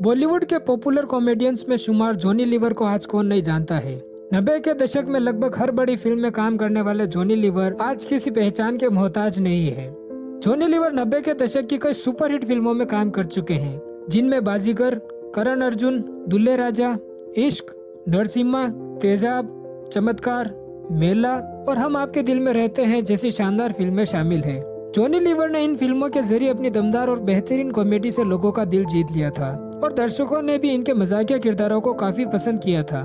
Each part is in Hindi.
बॉलीवुड के पॉपुलर कॉमेडियंस में शुमार जॉनी लीवर को आज कौन नहीं जानता है। 90 के दशक में लगभग हर बड़ी फिल्म में काम करने वाले जॉनी लीवर आज किसी पहचान के मोहताज नहीं है। जॉनी लीवर 90 के दशक की कई सुपरहिट फिल्मों में काम कर चुके हैं, जिनमें बाजीगर, करण अर्जुन, दुल्हे राजा, इश्क, नरसिम्हा, तेजाब, चमत्कार, मेला और हम आपके दिल में रहते हैं जैसी शानदार फिल्में शामिल है। जॉनी लीवर ने इन फिल्मों के जरिए अपनी दमदार और बेहतरीन कॉमेडी से लोगों का दिल जीत लिया था और दर्शकों ने भी इनके मजाकिया किरदारों को काफी पसंद किया था।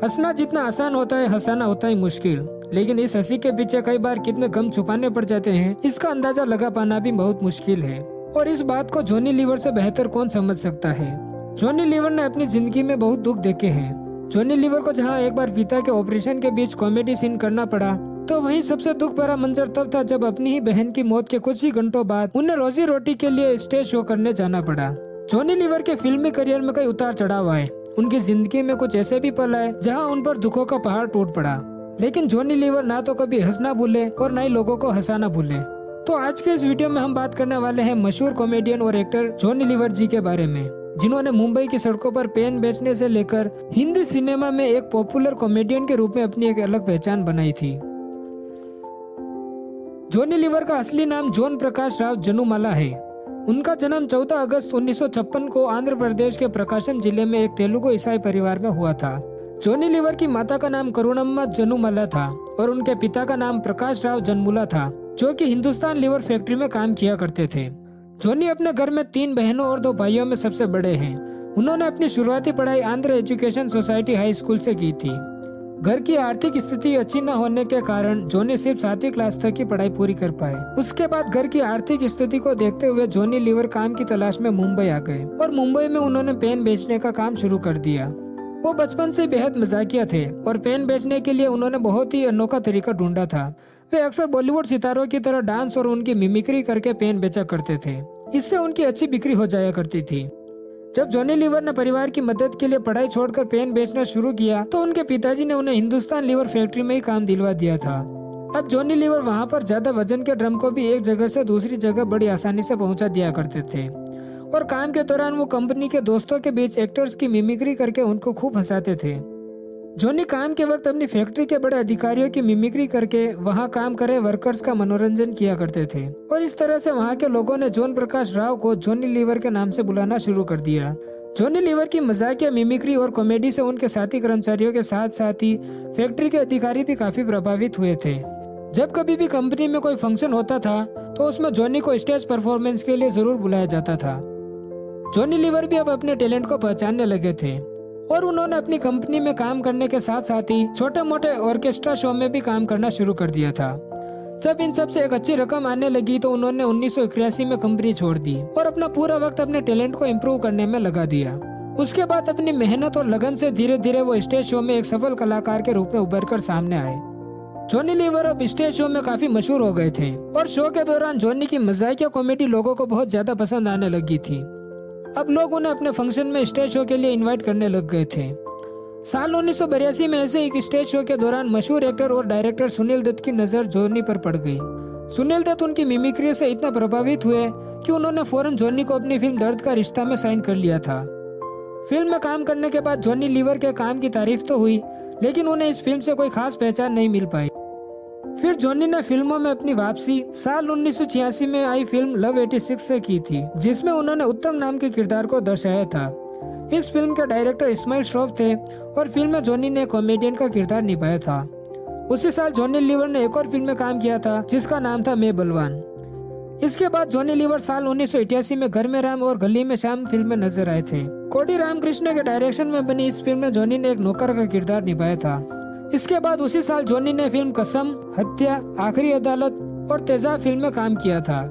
हंसना जितना आसान होता है, हंसाना होता ही मुश्किल, लेकिन इस हंसी के पीछे कई बार कितने गम छुपाने पड़ जाते हैं, इसका अंदाजा लगा पाना भी बहुत मुश्किल है। और इस बात को जॉनी लीवर से बेहतर कौन समझ सकता है। जॉनी लीवर ने अपनी जिंदगी में बहुत दुख देखे हैं। जॉनी लीवर को जहाँ एक बार पिता के ऑपरेशन के बीच कॉमेडी सीन करना पड़ा, तो वहीं सबसे दुख भरा मंजर तब था जब अपनी ही बहन की मौत के कुछ ही घंटों बाद उन्हें रोजी रोटी के लिए स्टेज शो करने जाना पड़ा। जॉनी लीवर के फिल्मी करियर में कई उतार चढ़ाव आए। उनकी जिंदगी में कुछ ऐसे भी पल आए जहां उन पर दुखों का पहाड़ टूट पड़ा, लेकिन जॉनी लीवर ना तो कभी हंसना भूले और न ही लोगों को हंसाना भूले। तो आज के इस वीडियो में हम बात करने वाले हैं मशहूर कॉमेडियन और एक्टर जॉनी लीवर जी के बारे में, जिन्होंने मुंबई की सड़कों पर पेन बेचने से लेकर हिंदी सिनेमा में एक पॉपुलर कॉमेडियन के रूप में अपनी एक अलग पहचान बनाई थी। जॉनी लीवर का असली नाम जॉन प्रकाश राव जनुमाला है। उनका जन्म 14 अगस्त 1956 को आंध्र प्रदेश के प्रकाशम जिले में एक तेलुगु ईसाई परिवार में हुआ था। जॉनी लीवर की माता का नाम करुणम्मा जनुमाला था और उनके पिता का नाम प्रकाश राव जन्मुला था, जो कि हिंदुस्तान लीवर फैक्ट्री में काम किया करते थे। जॉनी अपने घर में 3 बहनों और 2 भाइयों में सबसे बड़े हैं। उन्होंने अपनी शुरुआती पढ़ाई Andhra education society high school से की थी। घर की आर्थिक स्थिति अच्छी न होने के कारण जॉनी सिर्फ 7वीं क्लास तक की पढ़ाई पूरी कर पाए। उसके बाद घर की आर्थिक स्थिति को देखते हुए जॉनी लीवर काम की तलाश में मुंबई आ गए और मुंबई में उन्होंने पेन बेचने का काम शुरू कर दिया। वो बचपन से बेहद मजाकिया थे और पेन बेचने के लिए उन्होंने बहुत ही अनोखा तरीका ढूंढा था। वे अक्सर बॉलीवुड सितारों की तरह डांस और उनकी मिमिक्री करके पेन बेचा करते थे। इससे उनकी अच्छी बिक्री हो जाया करती थी। जब जॉनी लीवर ने परिवार की मदद के लिए पढ़ाई छोड़कर पेन बेचना शुरू किया, तो उनके पिताजी ने उन्हें हिंदुस्तान लीवर फैक्ट्री में ही काम दिलवा दिया था। अब जॉनी लीवर वहां पर ज्यादा वजन के ड्रम को भी एक जगह से दूसरी जगह बड़ी आसानी से पहुंचा दिया करते थे और काम के दौरान वो कंपनी के दोस्तों के बीच एक्टर्स की मिमिक्री करके उनको खूब हंसाते थे। जॉनी काम के वक्त अपनी फैक्ट्री के बड़े अधिकारियों की मिमिक्री करके वहां काम करे वर्कर्स का मनोरंजन किया करते थे और इस तरह से वहां के लोगों ने जॉन प्रकाश राव को जॉनी लीवर के नाम से बुलाना शुरू कर दिया। जॉनी लीवर की मजाकिया मिमिक्री और कॉमेडी से उनके साथी कर्मचारियों के साथ साथ ही फैक्ट्री के अधिकारी भी काफी प्रभावित हुए थे। जब कभी भी कंपनी में कोई फंक्शन होता था तो उसमें जॉनी को स्टेज परफॉर्मेंस के लिए जरूर बुलाया जाता था। जॉनी लीवर भी अब अपने टैलेंट को पहचानने लगे थे और उन्होंने अपनी कंपनी में काम करने के साथ साथ ही छोटे मोटे ऑर्केस्ट्रा शो में भी काम करना शुरू कर दिया था। जब इन सब से एक अच्छी रकम आने लगी तो उन्होंने 1981 में कंपनी छोड़ दी और अपना पूरा वक्त अपने टैलेंट को इम्प्रूव करने में लगा दिया। उसके बाद अपनी मेहनत और लगन से धीरे धीरे वो स्टेज शो में एक सफल कलाकार के रूप में उभर कर सामने आए। जॉनी लीवर अब स्टेज शो में काफी मशहूर हो गए थे और शो के दौरान जॉनी की मजाकिया कॉमेडी लोगों को बहुत ज्यादा पसंद आने लगी थी। अब लोग उन्हें अपने फंक्शन में स्टेज शो के लिए इनवाइट करने लग गए थे। साल 1982 में ऐसे एक स्टेज शो के दौरान मशहूर एक्टर और डायरेक्टर सुनील दत्त की नजर जॉनी पर पड़ गई। सुनील दत्त उनकी मिमिक्री से इतना प्रभावित हुए कि उन्होंने फौरन जॉनी को अपनी फिल्म दर्द का रिश्ता में साइन कर लिया था। फिल्म में काम करने के बाद जॉनी लीवर के काम की तारीफ तो हुई, लेकिन उन्हें इस फिल्म से कोई खास पहचान नहीं मिल पाई। फिर जॉनी ने फिल्मों में अपनी वापसी साल 1986 में आई फिल्म लव 86 से की थी, जिसमें उन्होंने उत्तम नाम के किरदार को दर्शाया था। इस फिल्म के डायरेक्टर इस्माइल श्रॉफ थे और फिल्म में जॉनी ने कॉमेडियन का किरदार निभाया था। उसी साल जॉनी लीवर ने एक और फिल्म में काम किया था जिसका नाम था मैं बलवान। इसके बाद जॉनी लीवर साल 1988 में घर में राम और गली में श्याम फिल्म में नजर आए थे। कोडी रामकृष्ण के डायरेक्शन में बनी इस फिल्म में जॉनी ने एक नौकर का किरदार निभाया था। इसके बाद उसी साल जॉनी ने फिल्म कसम, हत्या, आखिरी अदालत और तेजाब फिल्म में काम किया था।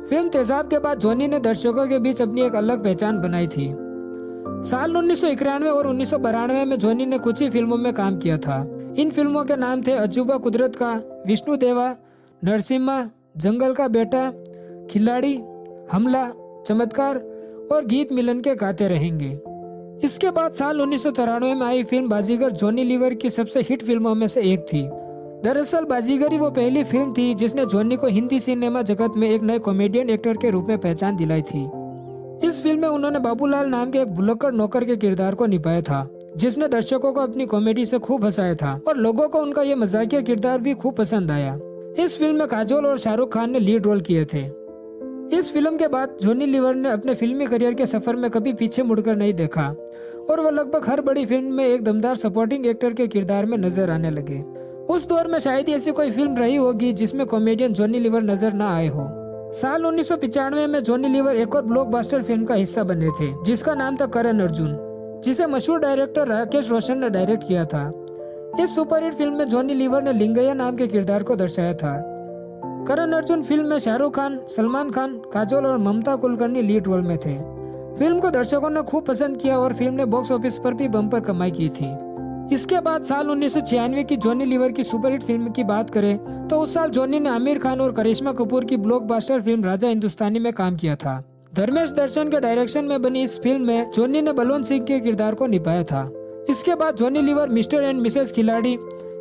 फिल्म तेजाब के बाद जॉनी ने दर्शकों के बीच अपनी एक अलग पहचान बनाई थी। साल 1991 और 1992 में जॉनी ने कुछ ही फिल्मों में काम किया था। इन फिल्मों के नाम थे अजूबा कुदरत का, विष्णु देवा, नरसिम्हा, जंगल का बेटा, खिलाड़ी, हमला, चमत्कार और गीत मिलन के गाते रहेंगे। इसके बाद साल 1993 में आई फिल्म बाजीगर जॉनी लीवर की सबसे हिट फिल्मों में से एक थी। दरअसल बाजीगर ही वो पहली फिल्म थी जिसने जॉनी को हिंदी सिनेमा जगत में एक नए कॉमेडियन एक्टर के रूप में पहचान दिलाई थी। इस फिल्म में उन्होंने बाबूलाल नाम के एक भुलक्कड़ नौकर के किरदार को निभाया था, जिसने दर्शकों को अपनी कॉमेडी से खूब हंसाया था और लोगों को उनका ये मजाकिया किरदार भी खूब पसंद आया। इस फिल्म में काजोल और शाहरुख खान ने लीड रोल किए थे। इस फिल्म के बाद जॉनी लीवर ने अपने फिल्मी करियर के सफर में कभी पीछे मुड़कर नहीं देखा और वो लगभग हर बड़ी फिल्म में एक दमदार सपोर्टिंग एक्टर के किरदार में नजर आने लगे। उस दौर में शायद ऐसी कोई फिल्म रही होगी जिसमें कॉमेडियन जॉनी लीवर नजर न आए हो। साल 1995 में जॉनी लीवर एक और ब्लॉकबस्टर फिल्म का हिस्सा बने थे, जिसका नाम था करण अर्जुन, जिसे मशहूर डायरेक्टर राकेश रोशन ने डायरेक्ट किया था। इस सुपरहिट फिल्म में जॉनी लीवर ने लिंगैया नाम के किरदार को दर्शाया था। करण अर्जुन फिल्म में शाहरुख खान, सलमान खान, काजोल और ममता कुलकर्णी लीड रोल में थे। फिल्म को दर्शकों ने खूब पसंद किया और फिल्म ने बॉक्स ऑफिस पर भी बम्पर कमाई की थी। इसके बाद साल 1996 की जॉनी लीवर की सुपरहिट फिल्म की बात करें तो उस साल जॉनी ने आमिर खान और करिश्मा कपूर की ब्लॉकबस्टर फिल्म राजा हिंदुस्तानी में काम किया था। धर्मेश दर्शन के डायरेक्शन में बनी इस फिल्म में जॉनी ने बलवंत सिंह के किरदार को निभाया था। इसके बाद Johnny Lever Mr and Mrs Khiladi,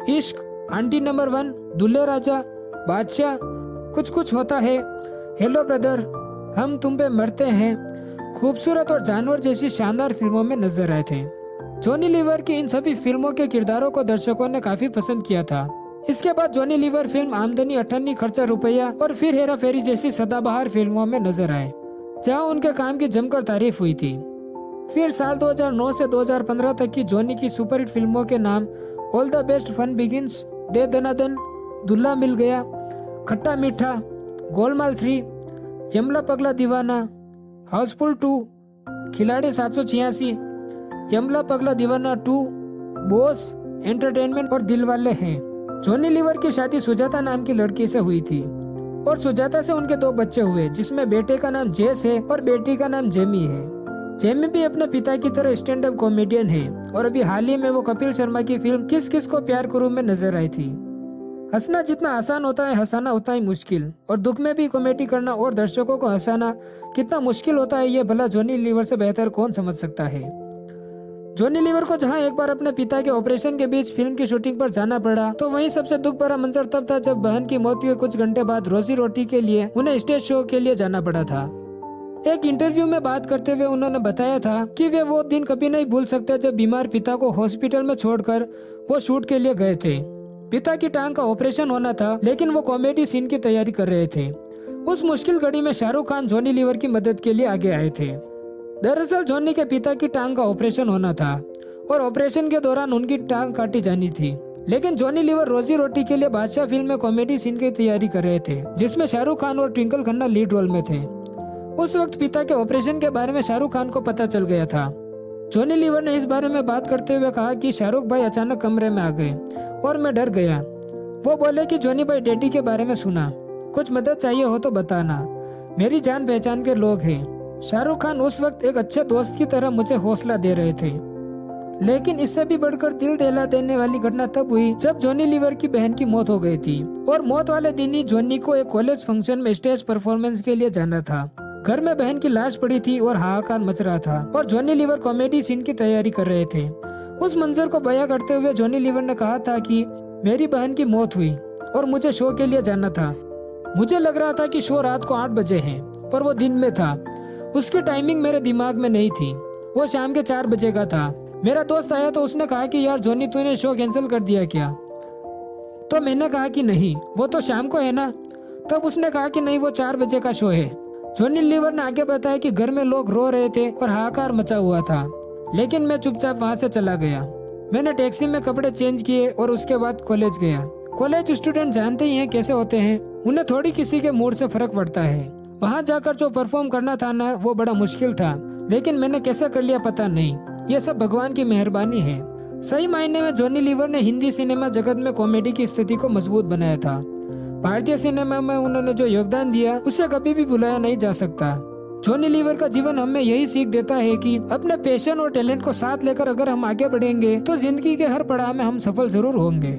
Ishq, aunty number 1, दूल्हे राजा, बादशाह, कुछ कुछ होता है, हेलो ब्रदर, हम तुम पे मरते हैं, खूबसूरत और जानवर जैसी शानदार फिल्मों में नजर आए थे। जॉनी लीवर की इन सभी फिल्मों के किरदारों को दर्शकों ने काफी पसंद किया था। इसके बाद जॉनी लीवर फिल्म आमदनी 98 खर्चा रुपया और फिर हेरा फेरी जैसी सदाबहार फिल्मों में नजर आए, जहां उनके काम की जमकर तारीफ हुई थी। फिर साल 2009 से 2015 तक की जॉनी की सुपरहिट फिल्मों के नाम all the best, fun begins, De Dana Dan, Dulha मिल गया, खट्टा मीठा, गोलमाल 3, यमला पगला दीवाना, हाउसफुल 2, खिलाड़ी 786, यमला पगला दीवाना 2, बॉस, एंटरटेनमेंट और दिलवाले हैं। जॉनी लीवर की शादी सुजाता नाम की लड़की से हुई थी और सुजाता से उनके 2 बच्चे हुए, जिसमें बेटे का नाम जेस है और बेटी का नाम जेमी है। जेमी भी अपने पिता की तरह स्टैंड अप कॉमेडियन है और अभी हाल ही में वो कपिल शर्मा की फिल्म किस किस को प्यार करूं में नजर आई थी। हंसना जितना आसान होता है, हंसाना उतना ही मुश्किल, और दुख में भी कॉमेडी करना और दर्शकों को हंसाना कितना मुश्किल होता है, ये भला जॉनी लीवर से बेहतर कौन समझ सकता है। जॉनी लीवर को जहां एक बार अपने पिता के ऑपरेशन के बीच फिल्म की शूटिंग पर जाना पड़ा, तो वहीं सबसे दुख भरा मंजर तब था जब बहन की मौत के कुछ घंटे बाद रोजी रोटी के लिए उन्हें स्टेज शो के लिए जाना पड़ा था। एक इंटरव्यू में बात करते हुए उन्होंने बताया था कि वे वो दिन कभी नहीं भूल सकते जब बीमार पिता को हॉस्पिटल में छोड़कर वो शूट के लिए गए थे। पिता की टांग का ऑपरेशन होना था, लेकिन वो कॉमेडी सीन की तैयारी कर रहे थे। उस मुश्किल घड़ी में शाहरुख खान जॉनी लीवर की मदद के लिए आगे आए थे। दरअसल जॉनी के पिता की टांग का ऑपरेशन होना था और ऑपरेशन के दौरान उनकी टांग काटी जानी थी, लेकिन जॉनी लीवर रोजी रोटी के लिए बादशाह फिल्म में कॉमेडी सीन की तैयारी कर रहे थे, जिसमें शाहरुख खान और ट्विंकल खन्ना लीड रोल में थे। उस वक्त पिता के ऑपरेशन के बारे में शाहरुख खान को पता चल गया था। जॉनी लीवर ने इस बारे में बात करते हुए कहा कि शाहरुख भाई अचानक कमरे में आ गए और मैं डर गया। वो बोले कि जॉनी भाई डैडी के बारे में सुना, कुछ मदद चाहिए हो तो बताना, मेरी जान पहचान के लोग हैं। शाहरुख खान उस वक्त एक अच्छे दोस्त की तरह मुझे हौसला दे रहे थे, लेकिन इससे भी बढ़कर दिल दहला देने वाली घटना तब हुई जब जॉनी लीवर की बहन की मौत हो गई थी और मौत वाले दिन ही जॉनी को एक कॉलेज फंक्शन में स्टेज परफॉर्मेंस के लिए जाना था। घर में बहन की लाश पड़ी थी और हाहाकार मच रहा था और जॉनी लीवर कॉमेडी सीन की तैयारी कर रहे थे। उस मंजर को बयां करते हुए जॉनी लीवर ने कहा था कि मेरी बहन की मौत हुई और मुझे शो के लिए जाना था। मुझे लग रहा था कि शो रात को 8 बजे है, पर वो दिन में था। उसकी टाइमिंग मेरे दिमाग में नहीं थी। वो शाम के 4 बजे का था। मेरा दोस्त आया तो उसने कहा कि यार जॉनी तूने शो कैंसिल कर दिया क्या? तो मैंने कहा कि नहीं, वो तो शाम को है ना। तब उसने कहा कि नहीं, वो 4 बजे का शो है। जॉनी लीवर ने आगे बताया कि घर में लोग रो रहे थे और हाहाकार मचा हुआ था, लेकिन मैं चुपचाप वहाँ से चला गया। मैंने टैक्सी में कपड़े चेंज किए और उसके बाद कॉलेज गया। कॉलेज स्टूडेंट जानते ही हैं कैसे होते हैं, उन्हें थोड़ी किसी के मूड से फर्क पड़ता है। वहाँ जाकर जो परफॉर्म करना था ना, वो बड़ा मुश्किल था, लेकिन मैंने कैसे कर लिया पता नहीं। ये सब भगवान की मेहरबानी है। सही मायने में जॉनी लीवर ने हिंदी सिनेमा जगत में कॉमेडी की स्थिति को मजबूत बनाया था। भारतीय सिनेमा में उन्होंने जो योगदान दिया उसे कभी भी भुलाया नहीं जा सकता। जॉनी लीवर का जीवन हमें यही सीख देता है कि अपने पैशन और टैलेंट को साथ लेकर अगर हम आगे बढ़ेंगे तो जिंदगी के हर पड़ाव में हम सफल जरूर होंगे।